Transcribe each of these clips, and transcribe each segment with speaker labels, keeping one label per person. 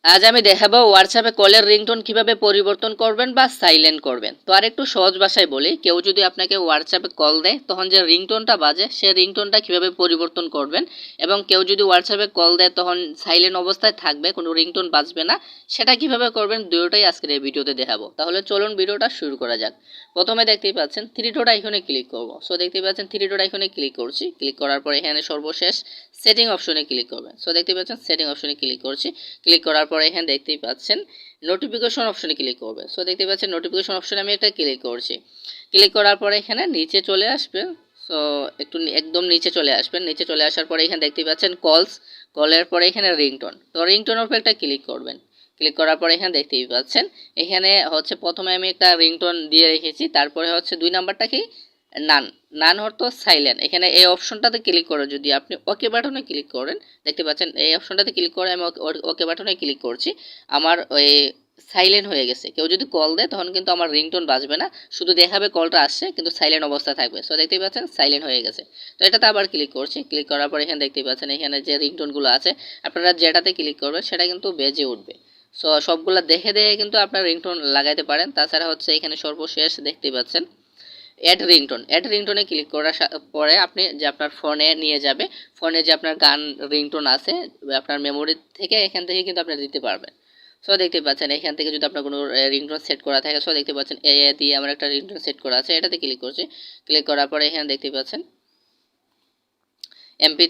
Speaker 1: আজ আমি দেখাবো হোয়াটসঅ্যাপে কলের রিংটোন কিভাবে পরিবর্তন করবেন বা সাইলেন্ট করবেন। তো আর একটু সহজ ভাষায় বলি, কেউ যদি আপনাকে হোয়াটসঅ্যাপে কল দেয় তখন যে রিংটোনটা বাজে সে রিংটোনটা কিভাবে পরিবর্তন করবেন, এবং কেউ যদি হোয়াটসঅ্যাপে কল দেয় তখন সাইলেন্ট অবস্থায় থাকবে, কোনো রিংটোন বাজবে না, সেটা কিভাবে করবেন দুটোটাই আজকের এই ভিডিওতে দেখাবো। তাহলে চলুন ভিডিওটা শুরু করা যাক। প্রথমে দেখতেই পাচ্ছেন থ্রি ডট আইকনে ক্লিক করব। সো দেখতেই পাচ্ছেন থ্রি ডট আইকনে ক্লিক করছি। ক্লিক করার পর এখানে সর্বশেষ সেটিং অপশনে ক্লিক করবেন। সো দেখতেই পাচ্ছেন সেটিং অপশনে ক্লিক করছি। ক্লিক করার পরে এখানে দেখতেই পাচ্ছেন নোটিফিকেশন অপশনে ক্লিক করবে। সো দেখতে পাচ্ছেন নোটিফিকেশন অপশনে আমি এটা ক্লিক করছি। ক্লিক করার পরে এখানে নিচে চলে আসবে। সো একটু একদম নিচে চলে আসবেন। নিচে চলে আসার পরে এখানে দেখতে পাচ্ছেন কলস, কলের পরে এখানে রিংটোন। তো রিংটোনের উপর একটা ক্লিক করবেন। ক্লিক করার পরে এখানে দেখতেই পাচ্ছেন এখানে হচ্ছে প্রথমে আমি একটা রিংটোন দিয়ে রেখেছি, তারপরে হচ্ছে দুই নাম্বারটা কি নান, নান অর্থ সাইলেন্ট। এখানে এই অপশনটাতে ক্লিক করে যদি আপনি ওকে বাটনে ক্লিক করেন, দেখতে পাচ্ছেন এই অপশনটাতে ক্লিক করে আমি ওকে বাটনে ক্লিক করছি, আমার ওই সাইলেন্ট হয়ে গেছে। কেউ যদি কল দেয় তখন কিন্তু আমার রিংটোন বাজবে না, শুধু দেখাবে কলটা আসছে কিন্তু সাইলেন্ট অবস্থা থাকবে। সো দেখতেই পাচ্ছেন সাইলেন্ট হয়ে গেছে। তো এটাতে আবার ক্লিক করছি। ক্লিক করার পর এখানে দেখতেই পাচ্ছেন এখানে যে রিংটোনগুলো আছে আপনারা যেটাতে ক্লিক করবেন সেটা কিন্তু বেজে উঠবে। সো সবগুলা দেখে দেখে কিন্তু আপনার রিংটোন লাগাইতে পারেন। তাছাড়া হচ্ছে এখানে সর্বশেষ দেখতেই পাচ্ছেন অ্যাড রিংটোনে ক্লিক করার পরে আপনি যে আপনার ফোনে নিয়ে যাবে, ফোনে যে আপনার গান রিংটোন আছে আপনার মেমোরি থেকে এখান থেকে কিন্তু আপনি দিতে পারবেন। সো দেখতে পাচ্ছেন এখান থেকে যদি আপনার কোনো রিংটোন সেট করা থাকে, সো দেখতে পাচ্ছেন এ দিয়ে আমার একটা রিংটোন সেট করা আছে, এটাতে ক্লিক করছি। ক্লিক করার পরে এখানে দেখতে পাচ্ছেন এমপি,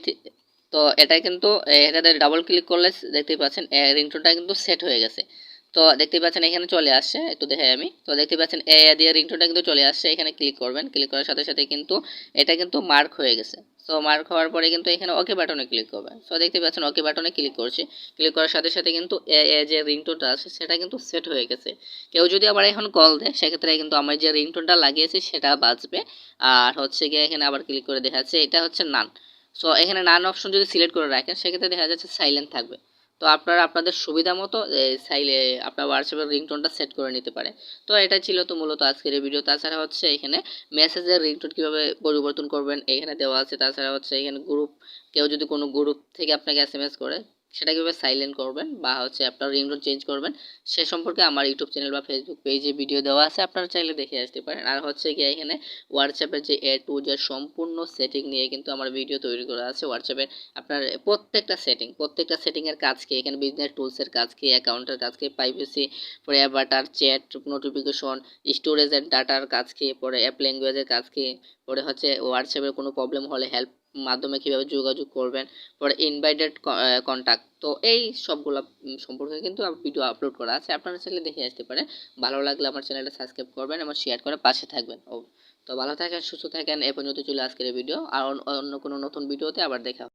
Speaker 1: তো এটা কিন্তু এটাতে ডাবল ক্লিক করলে দেখতে পাচ্ছেন রিংটোনটা কিন্তু সেট হয়ে গেছে। তো দেখতে পাচ্ছেন এখানে চলে আসছে, একটু দেখাই আমি। তো দেখতে পাচ্ছেন এ দিয়ে রিংটোনটা কিন্তু চলে আসছে। এখানে ক্লিক করবেন। ক্লিক করার সাথে সাথে কিন্তু এটা কিন্তু মার্ক হয়ে গেছে। সো মার্ক হওয়ার পরে কিন্তু এখানে ওকে বাটনে ক্লিক করবেন। সো দেখতে পাচ্ছেন ওকে বাটনে ক্লিক করছি। ক্লিক করার সাথে সাথে কিন্তু যে রিংটোনটা আছে সেটা কিন্তু সেট হয়ে গেছে। কেউ যদি আবার এখন কল দেয় সেক্ষেত্রে কিন্তু আমার যে রিংটোনটা লাগিয়েছি সেটা বাজবে। আর হচ্ছে গিয়ে এখানে আবার ক্লিক করে দেখাচ্ছে এটা হচ্ছে নান। সো এখানে নান অপশন যদি সিলেক্ট করে রাখেন সেক্ষেত্রে দেখা যাচ্ছে সাইলেন্ট থাকবে। তো আপনারা আপনাদের সুবিধা মতো আপনার হোয়াটসঅ্যাপের রিংটোনটা সেট করে নিতে পারে। তো এটা ছিল তো মূলত আজকের এই ভিডিও। তাছাড়া হচ্ছে এখানে মেসেজের রিংটোন কীভাবে পরিবর্তন করবেন এখানে দেওয়া আছে। তাছাড়া হচ্ছে এখানে গ্রুপ, কেউ যদি কোনো গ্রুপ থেকে আপনাকে এসএমএস করে সেটা কীভাবে সাইলেন্ট করবেন বা হচ্ছে আপনার রিংটোন চেঞ্জ করবেন সে সম্পর্কে আমার ইউটিউব চ্যানেল বা ফেসবুক পেজে ভিডিও দেওয়া আছে, আপনারা চাইলে দেখে আসতে পারেন। আর হচ্ছে কি এখানে হোয়াটসঅ্যাপের যে এ টু জেড সম্পূর্ণ সেটিং নিয়ে কিন্তু আমার ভিডিও তৈরি করা আছে। হোয়াটসঅ্যাপের আপনার প্রত্যেকটা সেটিংয়ের কাজ কি, এখানে বিজনেস টুলসের কাজ কি, অ্যাকাউন্টের কাজ কি, প্রাইভেসি, পরে avatar, chat, notification, storage and ডাটার কাজ কি, পরে অ্যাপ ল্যাঙ্গুয়েজের কাজ কি, পরে হচ্ছে হোয়াটসঅ্যাপের কোনো প্রবলেম হলে হেল্প মাধ্যমে কীভাবে যোগাযোগ করবেন, পরে ইনভাইটেড কন্ট্যাক্ট। তো এই সবগুলো সম্পর্কে কিন্তু ভিডিও আপলোড করা আছে, আপনারা চাইলে দেখে আসতে পারেন। ভালো লাগলে আমার চ্যানেলটা সাবস্ক্রাইব করবেন এবং শেয়ার করে পাশে থাকবেন। ও তো ভালো থাকেন, সুস্থ থাকেন। এ পর্যন্ত চলে আজকের ভিডিও, আর অন্য কোনো নতুন ভিডিওতে আবার দেখা